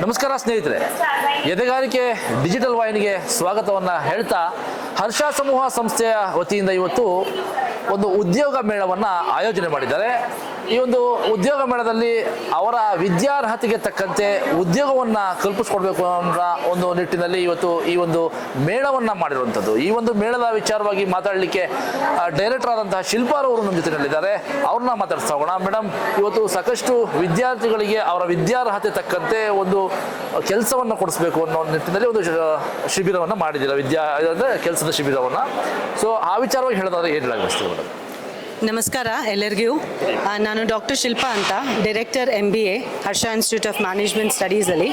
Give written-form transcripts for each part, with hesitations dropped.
ನಮಸ್ಕಾರ ಸ್ನೇಹಿತರೆ, ಎದೆಗಾರಿಕೆ ಡಿಜಿಟಲ್ ವಾಹಿನಿಗೆ ಸ್ವಾಗತವನ್ನು ಹೇಳ್ತಾ ಹರ್ಷ ಸಮೂಹ ಸಂಸ್ಥೆಯ ವತಿಯಿಂದ ಇವತ್ತು ಒಂದು ಉದ್ಯೋಗ ಮೇಳವನ್ನು ಆಯೋಜನೆ ಮಾಡಿದ್ದಾರೆ. ಈ ಒಂದು ಉದ್ಯೋಗ ಮೇಳದಲ್ಲಿ ಅವರ ವಿದ್ಯಾರ್ಹತೆಗೆ ತಕ್ಕಂತೆ ಉದ್ಯೋಗವನ್ನು ಕಲ್ಪಿಸ್ಕೊಡ್ಬೇಕು ಅನ್ನೋ ಒಂದು ನಿಟ್ಟಿನಲ್ಲಿ ಇವತ್ತು ಈ ಒಂದು ಮೇಳವನ್ನು ಮಾಡಿರುವಂಥದ್ದು. ಈ ಒಂದು ಮೇಳದ ವಿಚಾರವಾಗಿ ಮಾತಾಡಲಿಕ್ಕೆ ಡೈರೆಕ್ಟರ್ ಆದಂತಹ ಶಿಲ್ಪಾರವರು ನಮ್ಮ ಜೊತೆಯಲ್ಲಿದ್ದಾರೆ. ಅವ್ರನ್ನ ಮಾತಾಡ್ತಾ ಹೋಗೋಣ. ಮೇಡಮ್, ಇವತ್ತು ಸಾಕಷ್ಟು ವಿದ್ಯಾರ್ಥಿಗಳಿಗೆ ಅವರ ವಿದ್ಯಾರ್ಹತೆ ತಕ್ಕಂತೆ ಒಂದು ಕೆಲಸವನ್ನು ಕೊಡಿಸ್ಬೇಕು ಅನ್ನೋ ನಿಟ್ಟಿನಲ್ಲಿ ಒಂದು ಶಿಬಿರವನ್ನು ಮಾಡಿದ್ದೀರಾ, ಅಂದರೆ ಕೆಲಸದ ಶಿಬಿರವನ್ನು. ಸೊ ಆ ವಿಚಾರವಾಗಿ ಹೇಳೋದಾದ್ರೆ ಏನು ಹೇಳಾಗಿಸ್ತೀವಿ ಮೇಡಮ್? ನಮಸ್ಕಾರ ಎಲ್ಲರಿಗೂ. ನಾನು ಡಾಕ್ಟರ್ ಶಿಲ್ಪಾ ಅಂತ, director MBA Harsha institute of management ಸ್ಟಡೀಸಲ್ಲಿ.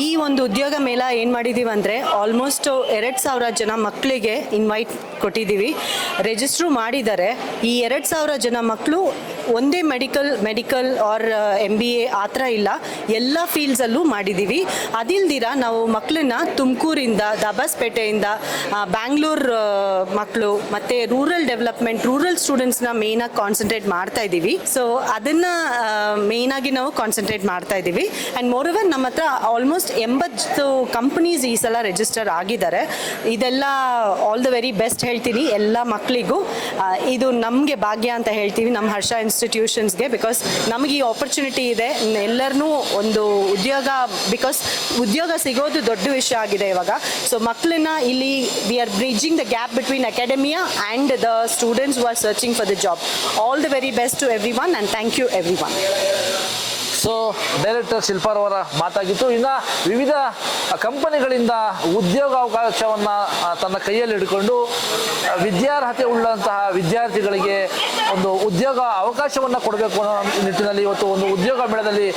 ಈ ಒಂದು ಉದ್ಯೋಗ ಮೇಳ ಏನು ಮಾಡಿದ್ದೀವಿ ಅಂದರೆ ಆಲ್ಮೋಸ್ಟ್ 2,000 ಜನ ಮಕ್ಕಳಿಗೆ ಇನ್ವೈಟ್ ಕೊಟ್ಟಿದ್ದೀವಿ, ರಿಜಿಸ್ಟ್ರು ಮಾಡಿದ್ದಾರೆ. ಈ 2,000 ಜನ ಮಕ್ಕಳು ಒಂದೇ ಮೆಡಿಕಲ್ ಆರ್ MBA ಆ ಥರ ಇಲ್ಲ, ಎಲ್ಲ ಫೀಲ್ಡ್ಸಲ್ಲೂ ಮಾಡಿದ್ದೀವಿ. ಅದಿಲ್ದಿರ ನಾವು ಮಕ್ಕಳನ್ನ ತುಮಕೂರಿಂದ, ದಬಾಸ್ಪೇಟೆಯಿಂದ, ಬ್ಯಾಂಗ್ಳೂರು ಮಕ್ಕಳು ಮತ್ತು ರೂರಲ್ ಡೆವಲಪ್ಮೆಂಟ್, ರೂರಲ್ ಸ್ಟೂಡೆಂಟ್ಸ್ನ ಮೇಯ್ನಾಗಿ ಕಾನ್ಸಂಟ್ರೇಟ್ ಮಾಡ್ತಾ ಇದ್ದೀವಿ. ಸೊ ಅದನ್ನು ಮೇಯ್ನಾಗಿ ನಾವು ಕಾನ್ಸಂಟ್ರೇಟ್ ಮಾಡ್ತಾ ಇದ್ದೀವಿ. ಆ್ಯಂಡ್ ಮೋರ್ ಓವರ್ ನಮ್ಮ ಹತ್ರ ಆಲ್ಮೋಸ್ಟ್ 80 ಕಂಪ್ನೀಸ್ ಈ ಸಲ ರಿಜಿಸ್ಟರ್ ಆಗಿದ್ದಾರೆ. ಇದೆಲ್ಲ ಆಲ್ ದ ವೆರಿ ಬೆಸ್ಟ್ ಹೇಳ್ತೀನಿ ಎಲ್ಲ ಮಕ್ಕಳಿಗೂ. ಇದು ನಮಗೆ ಭಾಗ್ಯ ಅಂತ ಹೇಳ್ತೀವಿ ನಮ್ಮ ಹರ್ಷ ಇನ್ಸ್ಟಿಟ್ಯೂಷನ್ಸ್ಗೆ, ಬಿಕಾಸ್ ನಮಗೆ ಈ ಆಪರ್ಚುನಿಟಿ ಇದೆ. ಎಲ್ಲರನ್ನೂ ಒಂದು ಬಿಕಾಸ್ ಉದ್ಯೋಗ ಸಿಗೋದು ದೊಡ್ಡ ವಿಷಯ ಆಗಿದೆ ಇವಾಗ. ಸೊ ಮಕ್ಕಳನ್ನ ಇಲ್ಲಿ we are bridging the gap between academia and the students who are searching for the job. All the very best to everyone and thank you everyone. So director ಶಿಲ್ಪಾರವರ ಮಾತಾಗಿತ್ತು. ಇನ್ನು ವಿವಿಧ ಕಂಪನಿಗಳಿಂದ ಉದ್ಯೋಗಾವಕಾಶವನ್ನು ತನ್ನ ಕೈಯಲ್ಲಿ ಹಿಡ್ಕೊಂಡು ವಿದ್ಯಾರ್ಹತೆ ಉಳ್ಳಂತಹ ವಿದ್ಯಾರ್ಥಿಗಳಿಗೆ ಒಂದು ಉದ್ಯೋಗ ಅವಕಾಶವನ್ನು ಕೊಡಬೇಕು ಅನ್ನೋ ನಿಟ್ಟಿನಲ್ಲಿ ಇವತ್ತು ಒಂದು ಉದ್ಯೋಗ ಮೇಳದಲ್ಲಿ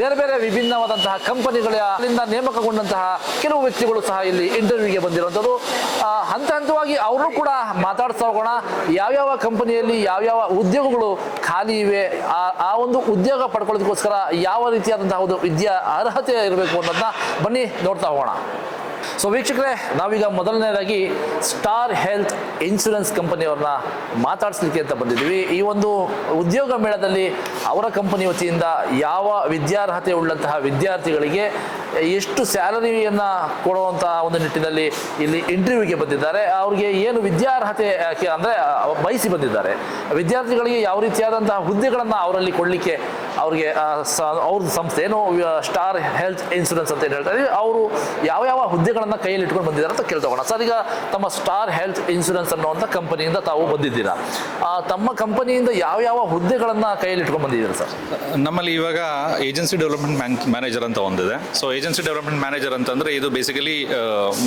ಬೇರೆ ಬೇರೆ ವಿಭಿನ್ನವಾದಂತಹ ಕಂಪನಿಗಳಿಂದ ನೇಮಕಗೊಂಡಂತಹ ಕೆಲವು ವ್ಯಕ್ತಿಗಳು ಸಹ ಇಲ್ಲಿ ಇಂಟರ್ವ್ಯೂಗೆ ಬಂದಿರುವಂಥದ್ದು. ಹಂತ ಹಂತವಾಗಿ ಅವರು ಕೂಡ ಮಾತಾಡ್ತಾ ಹೋಗೋಣ. ಯಾವ್ಯಾವ ಕಂಪನಿಯಲ್ಲಿ ಯಾವ್ಯಾವ ಉದ್ಯೋಗಗಳು ಖಾಲಿ ಇವೆ, ಆ ಒಂದು ಉದ್ಯೋಗ ಪಡ್ಕೊಳ್ಳೋದಕ್ಕೋಸ್ಕರ ಯಾವ ರೀತಿಯಾದಂತಹ ಒಂದು ಅರ್ಹತೆ ಇರಬೇಕು ಅನ್ನೋದನ್ನ ಬನ್ನಿ ನೋಡ್ತಾ ಹೋಗೋಣ. ಸೊ ವೀಕ್ಷಕರೇ, ನಾವೀಗ ಮೊದಲನೇದಾಗಿ ಸ್ಟಾರ್ ಹೆಲ್ತ್ ಇನ್ಶೂರೆನ್ಸ್ ಕಂಪನಿಯವ್ರನ್ನ ಮಾತಾಡಿಸ್ಲಿಕ್ಕೆ ಅಂತ ಬಂದಿದ್ದೀವಿ. ಈ ಒಂದು ಉದ್ಯೋಗ ಮೇಳದಲ್ಲಿ ಅವರ ಕಂಪನಿ ವತಿಯಿಂದ ಯಾವ ವಿದ್ಯಾರ್ಹತೆ ಉಳ್ಳಂತಹ ವಿದ್ಯಾರ್ಥಿಗಳಿಗೆ ಎಷ್ಟು ಸ್ಯಾಲರಿಯನ್ನು ಕೊಡುವಂತಹ ಒಂದು ನಿಟ್ಟಿನಲ್ಲಿ ಇಲ್ಲಿ ಇಂಟರ್ವ್ಯೂಗೆ ಬಂದಿದ್ದಾರೆ. ಅವ್ರಿಗೆ ಏನು ವಿದ್ಯಾರ್ಹತೆ ಅಂದರೆ ಬಯಸಿ ಬಂದಿದ್ದಾರೆ, ವಿದ್ಯಾರ್ಥಿಗಳಿಗೆ ಯಾವ ರೀತಿಯಾದಂತಹ ಹುದ್ದೆಗಳನ್ನು ಅವರಲ್ಲಿ ಕೊಡಲಿಕ್ಕೆ ಅವ್ರಿಗೆ ಅವ್ರದ್ದು ಸಂಸ್ಥೆ ಏನು ಸ್ಟಾರ್ ಹೆಲ್ತ್ ಇನ್ಶೂರೆನ್ಸ್ ಅಂತ ಏನು ಹೇಳ್ತಾರೆ, ಅವರು ಯಾವ ಹುದ್ದೆಗಳನ್ನು ಕೈಯಲ್ಲಿ ಇಟ್ಕೊಂಡು ಬಂದಿದ್ದಾರೆ ಅಂತ ಕೇಳ್ತೋಗೋಣ. ಸರ್, ಈಗ ತಮ್ಮ ಸ್ಟಾರ್ ಹೆಲ್ತ್ ಇನ್ಶೂರೆನ್ಸ್ ಅನ್ನುವಂಥ ಕಂಪನಿಯಿಂದ ತಾವು ಬಂದಿದ್ದೀರಾ. ತಮ್ಮ ಕಂಪನಿಯಿಂದ ಯಾವ ಹುದ್ದೆಗಳನ್ನು ಕೈಯಲ್ಲಿ ಇಟ್ಕೊಂಡು ಬಂದಿದ್ದೀರಾ ಸರ್? ನಮ್ಮಲ್ಲಿ ಇವಾಗ ಏಜೆನ್ಸಿ ಡೆವಲಪ್ಮೆಂಟ್ ಮ್ಯಾನೇಜರ್ ಅಂತ ಒಂದಿದೆ. ಸೊ ಏಜೆನ್ಸಿ ಡೆವಲಪ್ಮೆಂಟ್ ಮ್ಯಾನೇಜರ್ ಅಂತಂದರೆ ಇದು ಬೇಸಿಕಲಿ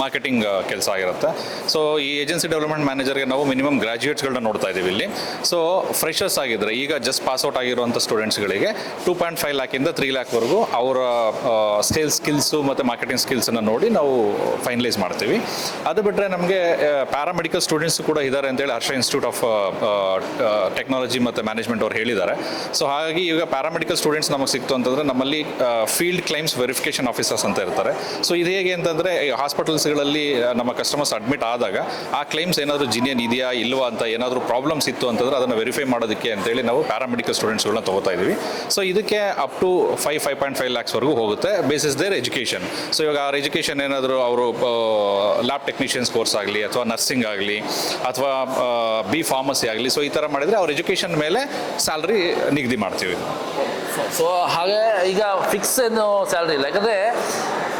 ಮಾರ್ಕೆಟಿಂಗ್ ಕೆಲಸ ಆಗಿರುತ್ತೆ. ಸೊ ಈ ಏಜೆನ್ಸಿ ಡೆವಲಪ್ಮೆಂಟ್ ಮ್ಯಾನೇಜರ್ಗೆ ನಾವು ಮಿನಿಮಮ್ ಗ್ರಾಜ್ಯುಯೇಟ್ಸ್ಗಳನ್ನ ನೋಡ್ತಾ ಇದ್ದೀವಿ ಇಲ್ಲಿ. ಸೊ ಫ್ರೆಷರ್ಸ್ ಆಗಿದ್ರೆ, ಈಗ ಜಸ್ಟ್ ಪಾಸ್ಔಟ್ ಆಗಿರುವಂಥ ಸ್ಟೂಡೆಂಟ್ಸ್ಗಳಿಗೆ 2.5 ಲ್ಯಾಕಿಂದ 3 ಲ್ಯಾಕ್ವರೆಗೂ ಅವರ ಸ್ಕಿಲ್ಸು ಮತ್ತು ಮಾರ್ಕೆಟಿಂಗ್ ಸ್ಕಿಲ್ಸನ್ನು ನೋಡಿ ನಾವು ಫೈನಲೈಸ್ ಮಾಡ್ತೀವಿ. ಅದು ಬಿಟ್ಟರೆ ನಮಗೆ ಪ್ಯಾರಾಮೆಡಿಕಲ್ ಸ್ಟೂಡೆಂಟ್ಸ್ ಕೂಡ ಇದ್ದಾರೆ ಅಂತೇಳಿ ಹರ್ಷ ಇನ್ಸ್ಟಿಟ್ಯೂಟ್ ಆಫ್ ಟೆಕ್ನಾಲಜಿ ಮತ್ತು ಮ್ಯಾನೇಜ್ಮೆಂಟ್ ಅವ್ರು ಹೇಳಿದ್ದಾರೆ. ಸೊ ಹಾಗಾಗಿ ಈಗ ಪ್ಯಾರಾಮೆಡಿಕಲ್ ಸ್ಟೂಡೆಂಟ್ಸ್ ನಮಗೆ ಸಿಕ್ತು ಅಂತಂದರೆ ನಮ್ಮಲ್ಲಿ ಫೀಲ್ಡ್ ಕ್ಲೈಮ್ಸ್ ವೆರಿಫಿಕೇಷನ್ ಆಫೀಸರ್ಸ್ ಅಂತ ಇರ್ತಾರೆ. ಸೊ ಇದು ಹೇಗೆ ಅಂತಂದರೆ ಹಾಸ್ಪಿಟಲ್ಸ್ಗಳಲ್ಲಿ ನಮ್ಮ ಕಸ್ಟಮರ್ಸ್ ಅಡ್ಮಿಟ್ ಆದಾಗ ಆ ಕ್ಲೈಮ್ಸ್ ಏನಾದರೂ ಜಿನಿಯನ್ ಇದೆಯಾ ಇಲ್ವಾ ಅಂತ ಏನಾದರೂ ಪ್ರಾಬ್ಲಮ್ಸ್ ಇತ್ತು ಅಂತಂದರೆ ಅದನ್ನು ವೆರಿಫೈ ಮಾಡೋದಕ್ಕೆ ಅಂತೇಳಿ ನಾವು ಪ್ಯಾರಾಮೆಡಿಕಲ್ ಸ್ಟೂಡೆಂಟ್ಸ್ಗಳನ್ನ ತೊಗೋತಾ ಇದ್ದೀವಿ. ಸೊ ಇದಕ್ಕೆ ಅಪ್ ಟು 5.5 ಲ್ಯಾಕ್ಸ್ವರೆಗೂ ಹೋಗುತ್ತೆ ಬೇಸಿಸ್ ದೇರ್ ಎಜುಕೇಷನ್. ಸೊ ಇವಾಗ ಅವ್ರ ಎಜುಕೇಷನ್ ಏನಾದರೂ ಅವರು ಲ್ಯಾಬ್ ಟೆಕ್ನಿಷಿಯನ್ಸ್ ಕೋರ್ಸ್ ಆಗಲಿ ಅಥವಾ ನರ್ಸಿಂಗ್ ಆಗಲಿ ಅಥವಾ ಫಾರ್ಮಸಿ ಆಗಲಿ, ಸೊ ಈ ಥರ ಮಾಡಿದರೆ ಅವ್ರ ಎಜುಕೇಷನ್ ಮೇಲೆ ಸ್ಯಾಲ್ರಿ ನಿಗದಿ ಮಾಡ್ತೀವಿ. ಸೊ ಹಾಗೆ ಈಗ ಫಿಕ್ಸ್ ಏನು ಸ್ಯಾಲ್ರಿ ಇಲ್ಲ, ಯಾಕಂದರೆ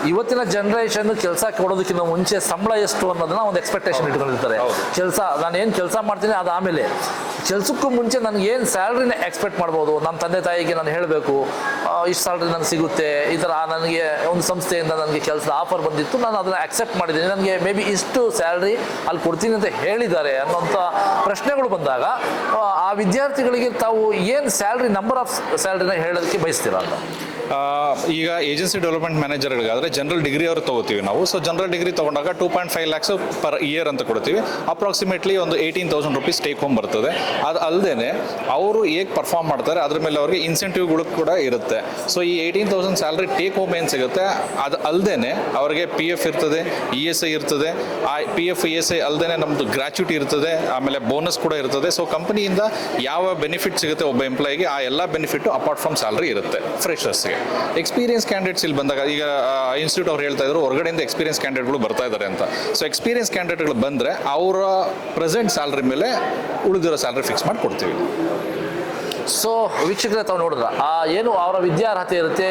ಇವತ್ತಿನ ಜನ್ರೇಷನ್ ಕೆಲಸ ಕೊಡೋದಕ್ಕಿಂತ ಮುಂಚೆ ಸಂಬಳ ಎಷ್ಟು ಅನ್ನೋದನ್ನ ಒಂದು ಎಕ್ಸ್ಪೆಕ್ಟೇಷನ್ ಇಟ್ಕೊಂಡಿರ್ತಾರೆ. ನಾನು ಏನು ಕೆಲಸ ಮಾಡ್ತೀನಿ ಅದು ಆಮೇಲೆ, ಕೆಲಸಕ್ಕೂ ಮುಂಚೆ ನನಗೆ ಏನು ಸ್ಯಾಲ್ರಿನ ಎಕ್ಸ್ಪೆಕ್ಟ್ ಮಾಡ್ಬೋದು. ನಮ್ಮ ತಂದೆ ತಾಯಿಗೆ ನಾನು ಹೇಳಬೇಕು ಇಷ್ಟು ಸ್ಯಾಲ್ರಿ ನನಗೆ ಸಿಗುತ್ತೆ, ಈ ಥರ ನನಗೆ ಒಂದು ಸಂಸ್ಥೆಯಿಂದ ನನಗೆ ಕೆಲಸದ ಆಫರ್ ಬಂದಿತ್ತು, ನಾನು ಅದನ್ನು ಅಕ್ಸೆಪ್ಟ್ ಮಾಡಿದ್ದೀನಿ, ನನಗೆ ಮೇ ಬಿ ಇಷ್ಟು ಸ್ಯಾಲ್ರಿ ಅಲ್ಲಿ ಕೊಡ್ತೀನಿ ಅಂತ ಹೇಳಿದ್ದಾರೆ ಅನ್ನೋಂಥ ಪ್ರಶ್ನೆಗಳು ಬಂದಾಗ ಆ ವಿದ್ಯಾರ್ಥಿಗಳಿಗೆ ತಾವು ಏನು ಸ್ಯಾಲ್ರಿ, ನಂಬರ್ ಆಫ್ ಸ್ಯಾಲ್ರಿನ ಹೇಳೋದಕ್ಕೆ ಬಯಸ್ತೀರಾ ಅಂತ? ಈಗ ಏಜೆನ್ಸಿ ಡೆವಲಪ್ಮೆಂಟ್ ಮ್ಯಾನೇಜರ್ಗಾದರೆ ಜನರಲ್ ಡಿಗ್ರಿ ಅವರು ತೊಗೋತೀವಿ ನಾವು. ಸೊ ಜನರಲ್ ಡಿಗ್ರಿ ತೊಗೊಂಡಾಗ 2.5 ಲ್ಯಾಕ್ಸ್ ಪರ್ ಇಯರ್ ಅಂತ ಕೊಡ್ತೀವಿ. ಅಪ್ರಾಕ್ಸಿಮೇಟ್ಲಿ ಒಂದು 18,000 ರೂಪೀಸ್ ಟೇಕ್ ಹೋಮ್ ಬರ್ತದೆ. ಅದು ಅಲ್ಲದೆ ಅವರು ಹೇಗೆ ಪರ್ಫಾರ್ಮ್ ಮಾಡ್ತಾರೆ ಅದ್ರ ಮೇಲೆ ಅವ್ರಿಗೆ ಇನ್ಸೆಂಟಿವ್ಗಳು ಕೂಡ ಇರುತ್ತೆ. ಸೊ ಈ 18,000 ಸ್ಯಾಲ್ರಿ ಟೇಕ್ ಹೋಮ್ ಏನು ಸಿಗುತ್ತೆ, ಅದು ಅಲ್ಲದೆ ಅವ್ರಿಗೆ PF ಇರ್ತದೆ, ESI ಇರ್ತದೆ. ಆ PF ESI ಅಲ್ಲದೆ ನಮ್ಮದು ಗ್ರ್ಯಾಚ್ಯುಟಿ ಇರ್ತದೆ, ಆಮೇಲೆ ಬೋನಸ್ ಕೂಡ ಇರ್ತದೆ. ಸೊ ಕಂಪನಿಯಿಂದ ಯಾವ ಬೆನಿಫಿಟ್ ಸಿಗುತ್ತೆ ಒಬ್ಬ ಎಂಪ್ಲಾಯಿಗೆ, ಆ ಎಲ್ಲ ಬೆನಿಫಿಟ್ಟು ಅಪಾರ್ಟ್ ಫ್ರಮ್ ಸ್ಯಾಲ್ರಿ ಇರುತ್ತೆ ಫ್ರೆಶರ್ಸ್ಗೆ. ಎಕ್ಸ್ಪೀರಿಯನ್ಸ್ ಕ್ಯಾಂಡಿಡೇಟ್ಸ್ ಇಲ್ಲಿ ಬಂದಾಗ ಈಗ ಇನ್ಸ್ಟಿಟ್ಯೂಟ್ ಅವ್ರು ಹೇಳ್ತಾ ಇದ್ರು ಹೊರಗಡೆಯಿಂದ ಎಕ್ಸ್ಪೀರಿಯನ್ಸ್ ಕ್ಯಾಂಡಿಡೇಟ್ಗಳು ಬರ್ತಾ ಇದ್ದಾರೆ ಅಂತ. ಸೊ ಎಕ್ಸ್ಪೀರಿಯನ್ಸ್ ಕ್ಯಾಂಡಿಡೇಟ್ಗಳು ಬಂದರೆ ಅವರ ಪ್ರೆಸೆಂಟ್ ಸ್ಯಾಲ್ರಿ ಮೇಲೆ ಉಳಿದಿರೋ ಸ್ಯಾಲ್ರಿ ಫಿಕ್ಸ್ ಮಾಡಿ ಕೊಡ್ತೀವಿ. ಸೊ ವೀಕ್ಷಕರೇ, ತಾವು ನೋಡಿದ್ರ ಏನು ಅವರ ವಿದ್ಯಾರ್ಹತೆ ಇರುತ್ತೆ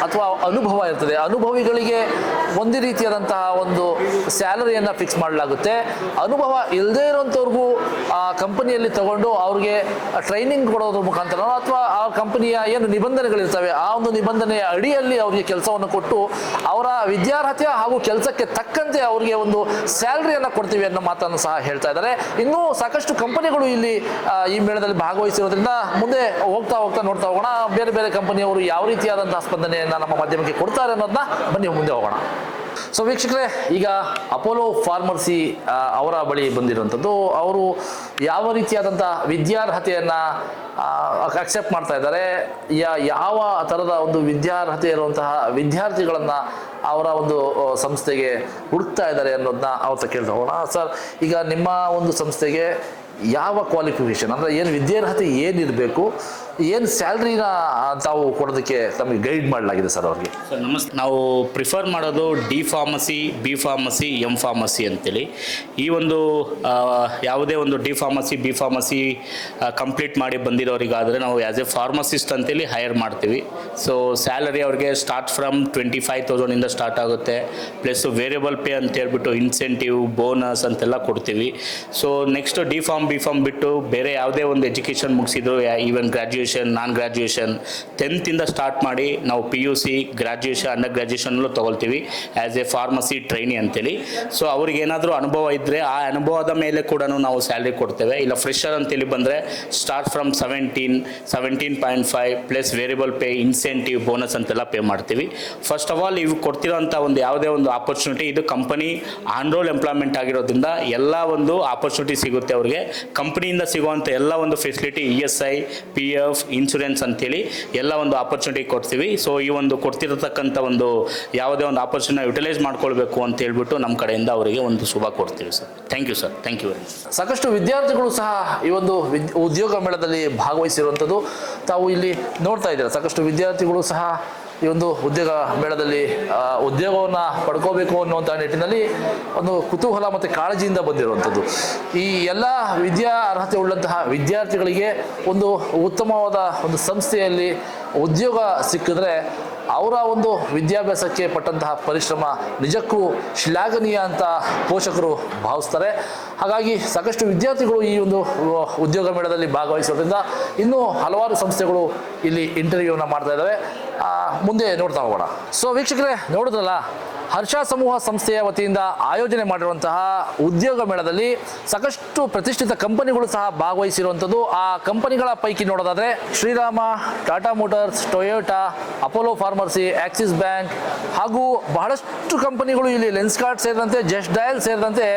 ಅಥವಾ ಅನುಭವ ಇರ್ತದೆ, ಅನುಭವಿಗಳಿಗೆ ಒಂದು ರೀತಿಯಾದಂತಹ ಒಂದು ಸ್ಯಾಲರಿಯನ್ನು ಫಿಕ್ಸ್ ಮಾಡಲಾಗುತ್ತೆ. ಅನುಭವ ಇಲ್ಲದೇ ಇರೋಂಥವ್ರಿಗೂ ಆ ಕಂಪನಿಯಲ್ಲಿ ತಗೊಂಡು ಅವ್ರಿಗೆ ಟ್ರೈನಿಂಗ್ ಕೊಡೋದ್ರ ಮುಖಾಂತರ ಅಥವಾ ಆ ಕಂಪನಿಯ ಏನು ನಿಬಂಧನೆಗಳಿರ್ತವೆ ಆ ಒಂದು ನಿಬಂಧನೆಯ ಅಡಿಯಲ್ಲಿ ಅವರಿಗೆ ಕೆಲಸವನ್ನು ಕೊಟ್ಟು ಅವರ ವಿದ್ಯಾರ್ಹತೆ ಹಾಗೂ ಕೆಲಸಕ್ಕೆ ತಕ್ಕಂತೆ ಅವರಿಗೆ ಒಂದು ಸ್ಯಾಲರಿಯನ್ನು ಕೊಡ್ತೀವಿ ಅನ್ನೋ ಮಾತನ್ನು ಸಹ ಹೇಳ್ತಾ ಇದ್ದಾರೆ. ಇನ್ನೂ ಸಾಕಷ್ಟು ಕಂಪನಿಗಳು ಇಲ್ಲಿ ಈ ಮೇಳದಲ್ಲಿ ಭಾಗವಹಿಸಿರೋದ್ರಿಂದ ಮುಂದೆ ಹೋಗ್ತಾ ನೋಡ್ತಾ ಹೋಗೋಣ ಬೇರೆ ಬೇರೆ ಕಂಪನಿಯವರು ಯಾವ ರೀತಿಯಾದಂತಹ ಸ್ಪಂದನೆಯನ್ನು ನಮ್ಮ ಮಾಧ್ಯಮಕ್ಕೆ ಕೊಡ್ತಾರೆ ಅನ್ನೋದನ್ನ ಬನ್ನಿ ಮುಂದೆ ಹೋಗೋಣ. ಸೊ ವೀಕ್ಷಕರೇ, ಈಗ ಅಪೋಲೋ ಫಾರ್ಮಸಿ ಅವರ ಬಳಿ ಬಂದಿರುವಂಥದ್ದು, ಅವರು ಯಾವ ರೀತಿಯಾದಂಥ ವಿದ್ಯಾರ್ಹತೆಯನ್ನು ಅಕ್ಸೆಪ್ಟ್ ಮಾಡ್ತಾ ಇದ್ದಾರೆ, ಯಾವ ಥರದ ಒಂದು ವಿದ್ಯಾರ್ಹತೆ ಇರುವಂತಹ ವಿದ್ಯಾರ್ಥಿಗಳನ್ನು ಅವರ ಒಂದು ಸಂಸ್ಥೆಗೆ ಹುಡುಕ್ತಾ ಇದ್ದಾರೆ ಅನ್ನೋದನ್ನ ಅವ್ರ ಕೇಳ್ತಾ ಹೋಗೋಣ. ಸರ್, ಈಗ ನಿಮ್ಮ ಒಂದು ಸಂಸ್ಥೆಗೆ ಯಾವ ಕ್ವಾಲಿಫಿಕೇಷನ್ ಅಂದರೆ ಏನು ವಿದ್ಯಾರ್ಹತೆ ಏನಿರಬೇಕು, ಏನು ಸ್ಯಾಲ್ರಿನ ತಾವು ಕೊಡೋದಕ್ಕೆ ತಮಗೆ ಗೈಡ್ ಮಾಡಲಾಗಿದೆ ಸರ್ ಅವ್ರಿಗೆ? ಸರ್ ನಮಸ್ತೆ. ನಾವು ಪ್ರಿಫರ್ ಮಾಡೋದು D pharmacy, B pharmacy, M pharmacy ಅಂತೇಳಿ. ಈ ಒಂದು ಯಾವುದೇ ಒಂದು D pharmacy, B pharmacy complete ಮಾಡಿ ಬಂದಿರೋರಿಗಾದರೆ ನಾವು ಆ್ಯಸ್ ಎ ಫಾರ್ಮಸಿಸ್ಟ್ ಅಂತೇಳಿ ಹೈರ್ ಮಾಡ್ತೀವಿ. ಸೊ ಸ್ಯಾಲರಿ ಅವ್ರಿಗೆ ಸ್ಟಾರ್ಟ್ ಫ್ರಮ್ 25,000 ಸ್ಟಾರ್ಟ್ ಆಗುತ್ತೆ. ಪ್ಲಸ್ ವೇರಿಯಬಲ್ ಪೇ ಅಂತ ಹೇಳ್ಬಿಟ್ಟು ಇನ್ಸೆಂಟಿವ್, ಬೋನಸ್ ಅಂತೆಲ್ಲ ಕೊಡ್ತೀವಿ. So next D pharm, B pharm ಬಿಟ್ಟು ಬೇರೆ ಯಾವುದೇ ಒಂದು ಎಜುಕೇಷನ್ ಮುಗಿಸಿದ್ರು, even graduation, non graduation 10th start ಮಾಡಿ ನಾವು PUC, ಗ್ರ್ಯಾಜುಯೇಷನ್, ಅಂಡರ್ ಗ್ರ್ಯಾಜುಯೇಷನ್ಲು ತೊಗೊಳ್ತೀವಿ ಆ್ಯಸ್ ಎ ಫಾರ್ಮಸಿ ಟ್ರೈನಿ ಅಂತೇಳಿ. ಸೊ ಅವ್ರಿಗೆ ಏನಾದರೂ ಅನುಭವ ಇದ್ದರೆ ಆ ಅನುಭವದ ಮೇಲೆ ಕೂಡ ನಾವು ಸ್ಯಾಲ್ರಿ ಕೊಡ್ತೇವೆ. ಇಲ್ಲ ಫ್ರೆಶರ್ ಅಂತೇಳಿ ಬಂದರೆ start from 17.5 plus variable pay, incentive, bonus ಅಂತೆಲ್ಲ ಪೇ ಮಾಡ್ತೀವಿ. ಫಸ್ಟ್ ಆಫ್ ಆಲ್ ಇವು ಕೊಡ್ತಿರೋಂಥ ಒಂದು ಯಾವುದೇ ಒಂದು ಆಪರ್ಚುನಿಟಿ ಇದು ಕಂಪನಿ ಆನ್ ರೋಲ್ ಎಂಪ್ಲಾಯ್ಮೆಂಟ್ ಆಗಿರೋದ್ರಿಂದ ಎಲ್ಲ ಒಂದು ಆಪರ್ಚುನಿಟಿ ಸಿಗುತ್ತೆ ಅವ್ರಿಗೆ. ಕಂಪನಿಯಿಂದ ಸಿಗುವಂಥ ಎಲ್ಲ ಒಂದು ಫೆಸಿಲಿಟಿ ESI, PF, ಇನ್ಶೂರೆನ್ಸ್ ಅಂತೇಳಿ ಎಲ್ಲ ಒಂದು ಆಪರ್ಚುನಿಟಿ ಕೊಡ್ತೀವಿ. ಸೊ ಈ ಒಂದು ಕೊಡ್ತಿರತಕ್ಕಂಥ ಒಂದು ಯಾವುದೇ ಒಂದು ಆಪರ್ಚುನಿಟಿ ಯುಟಿಲೈಸ್ ಮಾಡ್ಕೊಳ್ಬೇಕು ಅಂತ ಹೇಳ್ಬಿಟ್ಟು ನಮ್ಮ ಕಡೆಯಿಂದ ಅವರಿಗೆ ಒಂದು ಶುಭ ಕೊಡ್ತೀವಿ sir. Thank you sir, thank you very much. ಸಾಕಷ್ಟು ವಿದ್ಯಾರ್ಥಿಗಳು ಸಹ ಈ ಒಂದು ಉದ್ಯೋಗ ಮೇಳದಲ್ಲಿ ಭಾಗವಹಿಸಿರುವಂಥದ್ದು ತಾವು ಇಲ್ಲಿ ನೋಡ್ತಾ ಇದ್ದೀರಾ. ಸಾಕಷ್ಟು ವಿದ್ಯಾರ್ಥಿಗಳು ಸಹ ಈ ಒಂದು ಉದ್ಯೋಗ ಮೇಳದಲ್ಲಿ ಉದ್ಯೋಗವನ್ನು ಪಡ್ಕೋಬೇಕು ಅನ್ನುವಂಥ ನಿಟ್ಟಿನಲ್ಲಿ ಒಂದು ಕುತೂಹಲ ಮತ್ತು ಕಾಳಜಿಯಿಂದ ಬಂದಿರುವಂಥದ್ದು. ಈ ಎಲ್ಲ ವಿದ್ಯಾ ಅರ್ಹತೆ ಉಳ್ಳಂತಹ ವಿದ್ಯಾರ್ಥಿಗಳಿಗೆ ಒಂದು ಉತ್ತಮವಾದ ಒಂದು ಸಂಸ್ಥೆಯಲ್ಲಿ ಉದ್ಯೋಗ ಸಿಕ್ಕಿದ್ರೆ ಅವರ ಒಂದು ವಿದ್ಯಾಭ್ಯಾಸಕ್ಕೆ ಪಟ್ಟಂತಹ ಪರಿಶ್ರಮ ನಿಜಕ್ಕೂ ಶ್ಲಾಘನೀಯ ಅಂತ ಪೋಷಕರು ಭಾವಿಸ್ತಾರೆ. ಹಾಗಾಗಿ ಸಾಕಷ್ಟು ವಿದ್ಯಾರ್ಥಿಗಳು ಈ ಒಂದು ಉದ್ಯೋಗ ಮೇಳದಲ್ಲಿ ಭಾಗವಹಿಸೋದ್ರಿಂದ ಇನ್ನೂ ಹಲವಾರು ಸಂಸ್ಥೆಗಳು ಇಲ್ಲಿ ಇಂಟರ್ವ್ಯೂನ ಮಾಡ್ತಾ ಇದ್ದಾವೆ. ಮುಂದೆ ನೋಡ್ತಾ ಹೋಗೋಣ. ಸೊ ವೀಕ್ಷಕರೇ, ನೋಡಿದ್ರಲ್ಲ, ಹರ್ಷ ಸಮೂಹ ಸಂಸ್ಥೆಯ ವತಿಯಿಂದ ಆಯೋಜನೆ ಮಾಡಿರುವಂತಹ ಉದ್ಯೋಗ ಮೇಳದಲ್ಲಿ ಸಾಕಷ್ಟು ಪ್ರತಿಷ್ಠಿತ ಕಂಪನಿಗಳು ಸಹ ಭಾಗವಹಿಸಿರುವಂಥದ್ದು. ಆ ಕಂಪನಿಗಳ ಪೈಕಿ ನೋಡೋದಾದರೆ Shriram, Tata Motors, Toyota, Apollo Pharmacy, Axis Bank ಹಾಗೂ ಬಹಳಷ್ಟು ಕಂಪನಿಗಳು ಇಲ್ಲಿ, ಲೆನ್ಸ್ಕಾರ್ಟ್ ಸೇರಿದಂತೆ, ಜಸ್ಟ್ ಡಯಲ್ ಸೇರಿದಂತೆ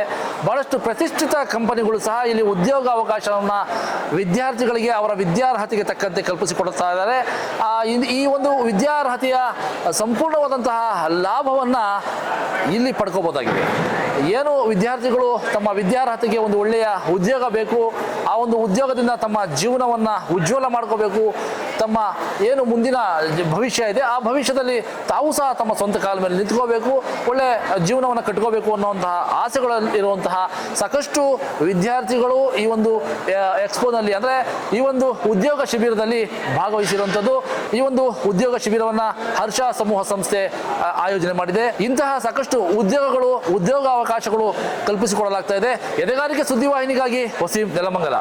ಬಹಳಷ್ಟು ಪ್ರತಿಷ್ಠಿತ ಕಂಪನಿಗಳು ಸಹ ಇಲ್ಲಿ ಉದ್ಯೋಗ ಅವಕಾಶವನ್ನು ವಿದ್ಯಾರ್ಥಿಗಳಿಗೆ ಅವರ ವಿದ್ಯಾರ್ಹತೆಗೆ ತಕ್ಕಂತೆ ಕಲ್ಪಿಸಿಕೊಡುತ್ತಾ ಇದ್ದಾರೆ. ಈ ಒಂದು ವಿದ್ಯಾರ್ಹತೆಯ ಸಂಪೂರ್ಣವಾದಂತಹ ಲಾಭವನ್ನು ಇಲ್ಲಿ ಪಡ್ಕೋಬೋದಾಗಿದೆ. ಏನು ವಿದ್ಯಾರ್ಥಿಗಳು ತಮ್ಮ ವಿದ್ಯಾರ್ಹತೆಗೆ ಒಂದು ಒಳ್ಳೆಯ ಉದ್ಯೋಗ ಬೇಕು, ಆ ಒಂದು ಉದ್ಯೋಗದಿಂದ ತಮ್ಮ ಜೀವನವನ್ನು ಉಜ್ವಲ ಮಾಡ್ಕೋಬೇಕು, ತಮ್ಮ ಏನು ಮುಂದಿನ ಭವಿಷ್ಯ ಇದೆ ಆ ಭವಿಷ್ಯದಲ್ಲಿ ತಾವು ಸಹ ತಮ್ಮ ಸ್ವಂತ ಕಾಲ ಮೇಲೆ ನಿಂತ್ಕೋಬೇಕು, ಒಳ್ಳೆ ಜೀವನವನ್ನು ಕಟ್ಕೋಬೇಕು ಅನ್ನುವಂತಹ ಆಸೆಗಳಲ್ಲಿರುವಂತಹ ಸಾಕಷ್ಟು ವಿದ್ಯಾರ್ಥಿಗಳು ಈ ಒಂದು ಎಕ್ಸ್ಪೋನಲ್ಲಿ ಅಂದರೆ ಈ ಒಂದು ಉದ್ಯೋಗ ಶಿಬಿರದಲ್ಲಿ ಭಾಗವಹಿಸಿರುವಂಥದ್ದು. ಈ ಒಂದು ಉದ್ಯೋಗ ಶಿಬಿರವನ್ನು ಹರ್ಷ ಸಮೂಹ ಸಂಸ್ಥೆ ಆಯೋಜನೆ ಮಾಡಿದೆ. ಇಂತಹ ಸಾಕಷ್ಟು ಉದ್ಯೋಗಗಳು, ಉದ್ಯೋಗ ಅವಕಾಶಗಳು ಕಲ್ಪಿಸಿಕೊಡಲಾಗ್ತಾ ಇದೆ. ಎದೆಗಾರಿಕೆ ಸುದ್ದಿವಾಹಿನಿಗಾಗಿ ವಸೀಂ ನೆಲಮಂಗಲ.